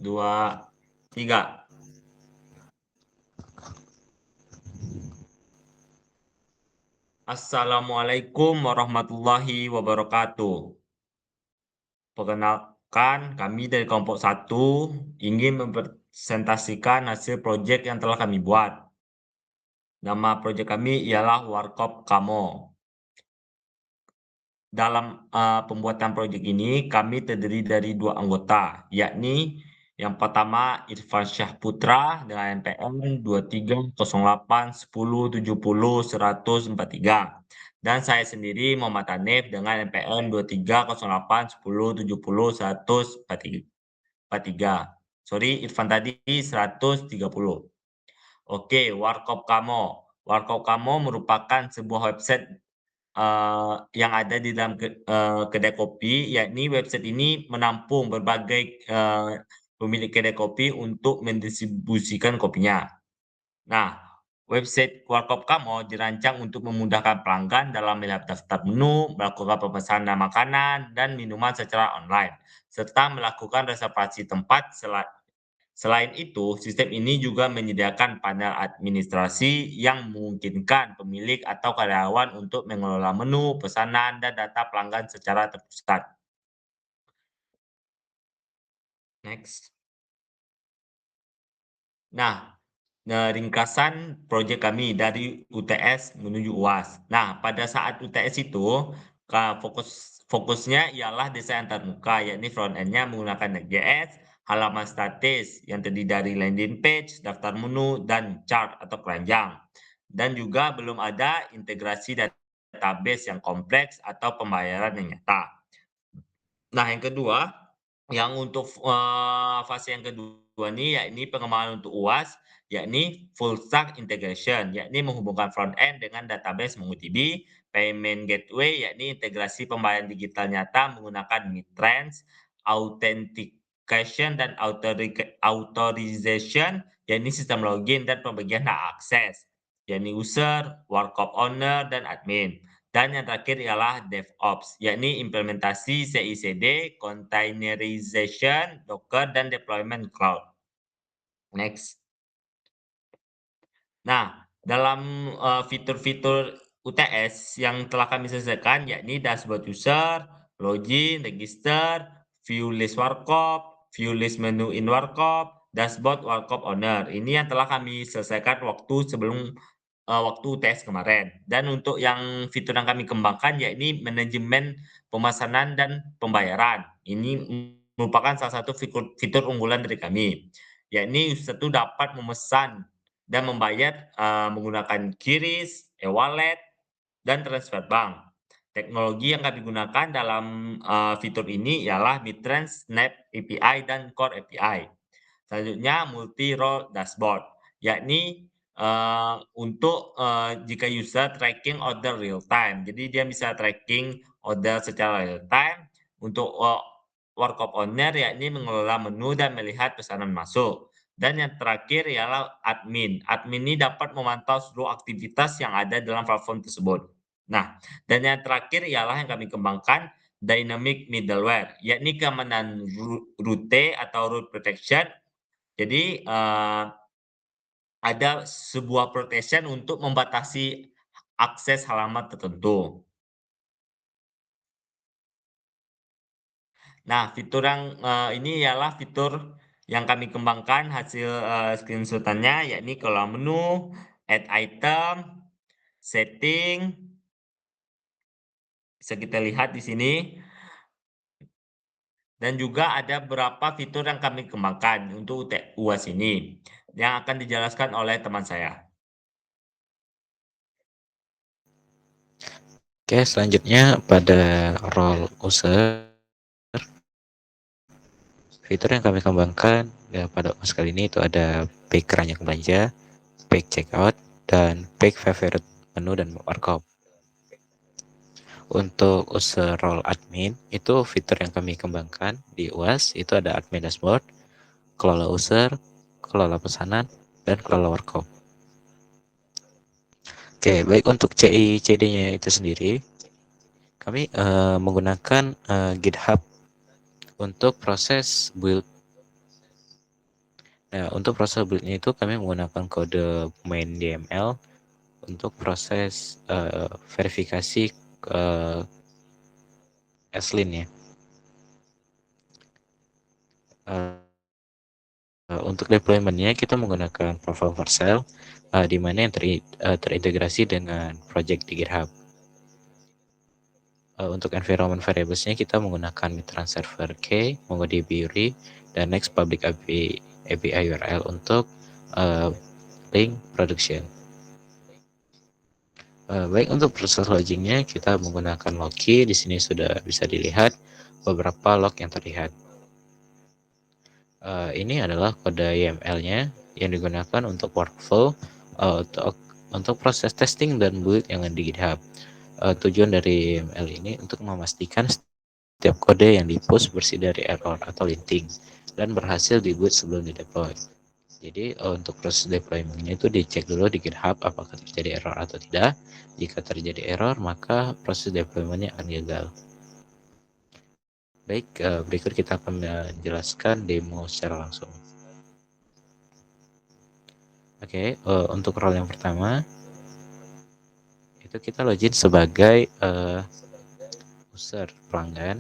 2, 3. Assalamualaikum warahmatullahi wabarakatuh. Perkenalkan, kami dari kelompok 1 ingin mempresentasikan hasil proyek yang telah kami buat. Nama proyek kami ialah Warkop Kamo. Dalam pembuatan proyek ini, kami terdiri dari 2 anggota, yakni yang pertama Irfan Syah Putra dengan NPM 230810700143. Dan saya sendiri Muhammad Hanif dengan NPM 230810700143. Sorry, Irfan tadi 130. Oke, Warkop Kamo. Warkop Kamo merupakan sebuah website yang ada di dalam kedai kopi, yakni website ini menampung berbagai pemilik kedai kopi untuk mendistribusikan kopinya. Nah, website Warkop Kamo dirancang untuk memudahkan pelanggan dalam melihat daftar menu, melakukan pemesanan makanan dan minuman secara online, serta melakukan reservasi tempat. Selain itu, sistem ini juga menyediakan panel administrasi yang memungkinkan pemilik atau karyawan untuk mengelola menu, pesanan, dan data pelanggan secara terpusat. Next. Nah, ringkasan proyek kami dari UTS menuju UAS. Nah, pada saat UTS itu, fokusnya ialah desain antar muka, yakni front end-nya menggunakan Next.js, halaman statis yang terdiri dari landing page, daftar menu, dan chart atau keranjang. Dan juga belum ada integrasi database yang kompleks atau pembayaran yang nyata. Nah, yang kedua, yang untuk fase yang kedua ini yakni pengembangan untuk UAS, yakni full stack integration, yakni menghubungkan front end dengan database MongoDB, payment gateway, yakni integrasi pembayaran digital nyata menggunakan Mitrans, authentication dan authorization, yakni sistem login dan pembagian hak akses, yakni user, warkop owner, dan admin. Dan yang terakhir ialah DevOps, yakni implementasi CI/CD, containerization, Docker, dan deployment cloud. Next. Nah, dalam fitur-fitur UTS yang telah kami selesaikan, yakni dashboard user, login, register, view list warkop, view list menu in warkop, dashboard warkop owner. Ini yang telah kami selesaikan waktu UTS kemarin. Dan untuk yang fitur yang kami kembangkan yakni manajemen pemesanan dan pembayaran. Ini merupakan salah satu fitur unggulan dari kami, yakni user itu dapat memesan dan membayar menggunakan QRIS, e-wallet, dan transfer bank. Teknologi yang kami gunakan dalam fitur ini ialah Mitrans, Snap API, dan Core API. Selanjutnya multi-role dashboard, yakni untuk jika user tracking order real time. Jadi dia bisa tracking order secara real time. Untuk warkop owner yakni mengelola menu dan melihat pesanan masuk. Dan yang terakhir ialah admin. Admin ini dapat memantau seluruh aktivitas yang ada dalam platform tersebut. Nah, dan yang terakhir ialah yang kami kembangkan dynamic middleware, yakni keamanan route atau route protection. Jadi ada sebuah protection untuk membatasi akses halaman tertentu. Nah, fitur yang ini ialah fitur yang kami kembangkan hasil screenshotannya, yakni kolom menu, add item, setting, bisa kita lihat di sini. Dan juga ada beberapa fitur yang kami kembangkan untuk UAS ini, yang akan dijelaskan oleh teman saya. Oke, selanjutnya pada role user, fitur yang kami kembangkan ya, pada UAS kali ini itu ada page keranjang belanja, page checkout, dan page favorite menu dan warkop. Untuk user role admin, itu fitur yang kami kembangkan di UAS, itu ada admin dashboard, kelola user, kelola pesanan, dan kelola warkop. Oke, baik untuk CI/CD-nya itu sendiri, kami menggunakan GitHub untuk proses build Nah, untuk proses build-nya itu kami menggunakan kode main DML untuk proses verifikasi SLIN ya. Untuk deployment-nya kita menggunakan Perform Cell di mana yang terintegrasi dengan project di GitHub. Untuk environment variables-nya kita menggunakan Mitrans Server K, MongoDB URI, dan Next Public API URL untuk link production. Baik, untuk proses logging-nya kita menggunakan Loki. Di sini sudah bisa dilihat beberapa log yang terlihat. Ini adalah kode YAML-nya yang digunakan untuk workflow untuk proses testing dan build yang ada di GitHub. Tujuan dari YAML ini untuk memastikan setiap kode yang di-push bersih dari error atau linting dan berhasil di-build sebelum di-deploy. Jadi untuk proses deployment-nya itu dicek dulu di GitHub apakah terjadi error atau tidak. Jika terjadi error, maka proses deployment-nya akan gagal. Baik, berikut kita akan menjelaskan demo secara langsung. Oke, untuk role yang pertama itu kita login sebagai user pelanggan.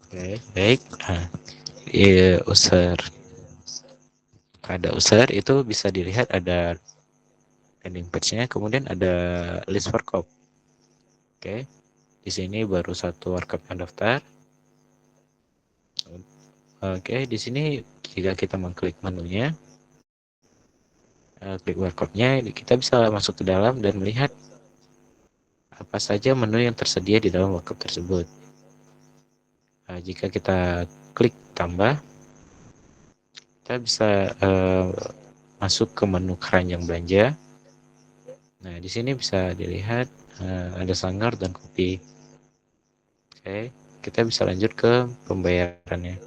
Oke, baik. User ada user itu bisa dilihat ada landing page-nya, kemudian ada list warkop. Oke, di sini baru satu warkop yang daftar. Oke, di sini jika kita mengklik menunya, klik warkopnya, kita bisa masuk ke dalam dan melihat apa saja menu yang tersedia di dalam warkop tersebut. Jika kita klik tambah, kita bisa masuk ke menu keranjang belanja. Nah, di sini bisa dilihat ada sanggar dan kopi. Oke, kita bisa lanjut ke pembayarannya.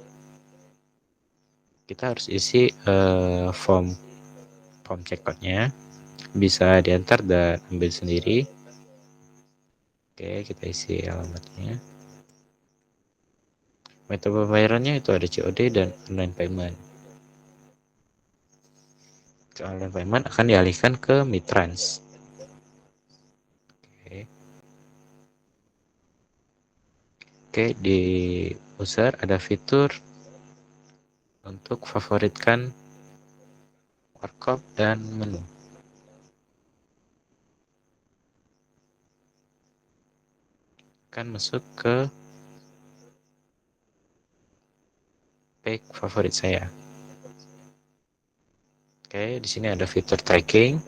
Kita harus isi form checkout-nya, bisa diantar dan ambil sendiri. Oke, kita isi alamatnya. Metode pembayarannya itu ada COD dan online payment. Online payment akan dialihkan ke Mitrans. Oke, di user ada fitur untuk favoritkan warkop dan menu. Akan masuk ke page favorit saya. Oke, di sini ada fitur tracking.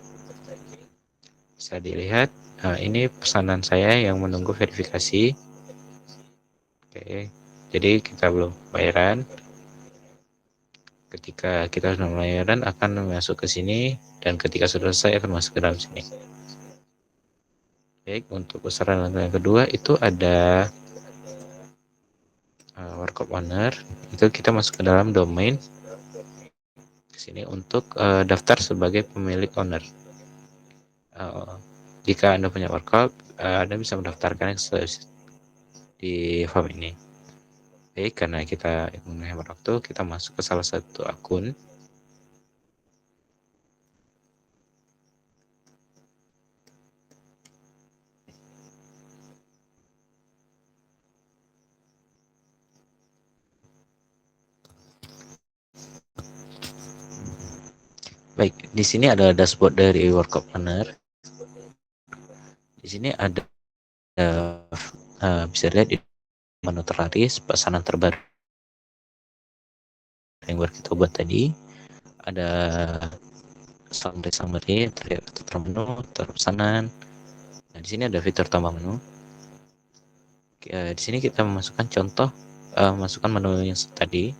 Bisa dilihat, ini pesanan saya yang menunggu verifikasi. Oke, jadi kita belum bayaran. Ketika kita sudah pembayaran akan masuk ke sini, dan ketika sudah selesai akan masuk ke dalam sini. Baik, untuk besaran yang kedua itu ada warkop owner. Itu kita masuk ke dalam domain ke sini untuk daftar sebagai pemilik owner. Jika Anda punya warkop, Anda bisa mendaftarkan di form ini. Baik, karena kita menghemat waktu, kita masuk ke salah satu akun. Baik, di sini ada dashboard dari Warkop Planner. Di sini ada bisa lihat di menu terlaris pesanan terbaru yang baru kita buat tadi. Ada summary terlihat termenu, terpesanan. Nah, di sini ada fitur tambah menu. Di sini kita memasukkan contoh, masukkan menu yang tadi.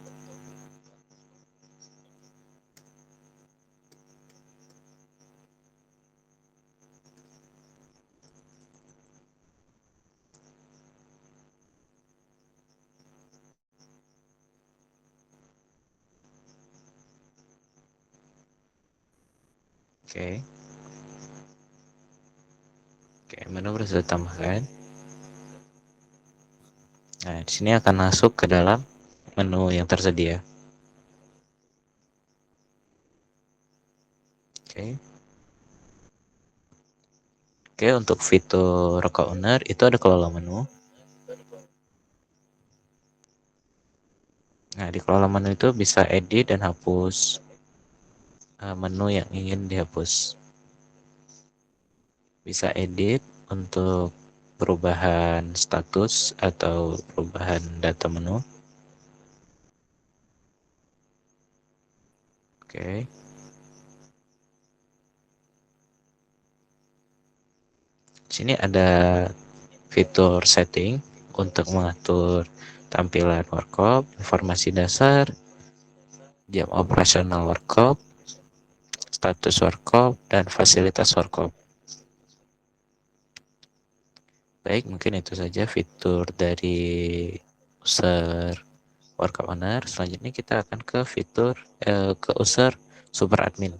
Oke. Oke, menu sudah ditambahkan. Nah, di sini akan masuk ke dalam menu yang tersedia. Oke. Oke, untuk fitur co-owner itu ada kelola menu. Nah, di kelola menu itu bisa edit dan hapus menu yang ingin dihapus. Bisa edit untuk perubahan status atau perubahan data menu. Oke. Sini ada fitur setting untuk mengatur tampilan workshop, informasi dasar, jam operasional workshop, status workshop, dan fasilitas workshop. Baik, mungkin itu saja fitur dari user workshop owner. Selanjutnya kita akan ke fitur ke user super admin.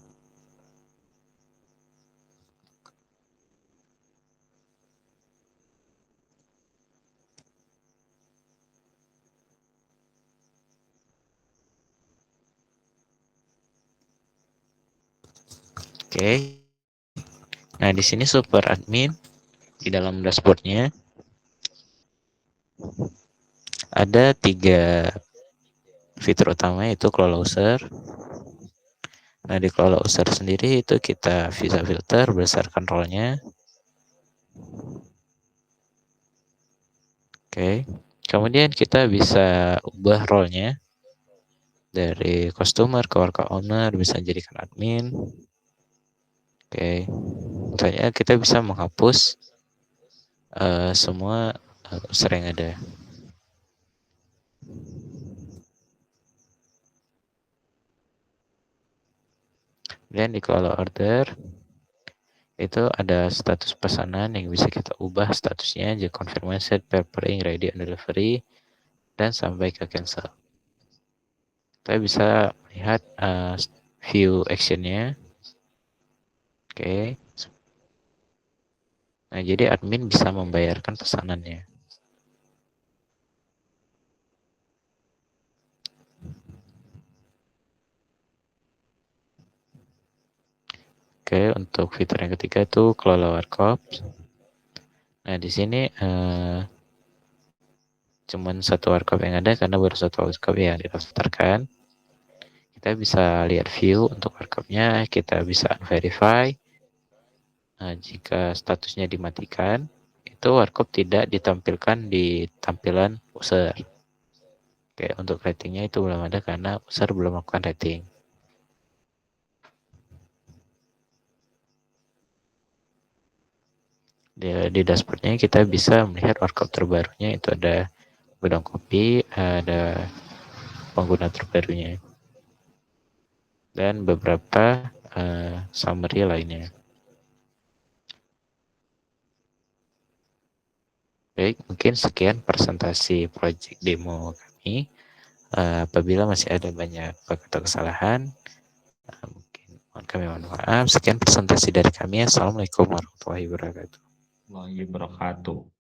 Oke. Nah, di sini super admin di dalam dashboardnya ada 3 fitur utama, yaitu kelola user. Nah, di kelola user sendiri itu kita bisa filter berdasarkan role-nya. Oke. Kemudian kita bisa ubah role-nya dari customer ke workshop owner, bisa jadikan admin. Oke. Misalnya kita bisa menghapus semua user yang ada. Dan di kelola order itu ada status pesanan yang bisa kita ubah statusnya, jadi confirmation, preparing, ready and delivery, dan sampai ke cancel. Kita bisa melihat view actionnya. Oke. Nah, jadi admin bisa membayarkan pesanannya. Oke, untuk fitur yang ketiga itu kelola workshop. Nah, di sini cuman satu workshop yang ada karena baru satu workshop yang didaftarkan. Kita bisa lihat view untuk workshopnya, kita bisa verify. Nah, jika statusnya dimatikan, itu workshop tidak ditampilkan di tampilan user. Oke, untuk ratingnya itu belum ada karena user belum melakukan rating. Di dashboardnya kita bisa melihat workshop terbarunya, itu ada gudang kopi, ada pengguna terbarunya, dan beberapa summary lainnya. Baik, mungkin sekian presentasi project demo kami. Apabila masih ada banyak bug atau kesalahan, mungkin kami mohon maaf. Sekian presentasi dari kami. Assalamualaikum warahmatullahi wabarakatuh. Warahmatullahi wabarakatuh.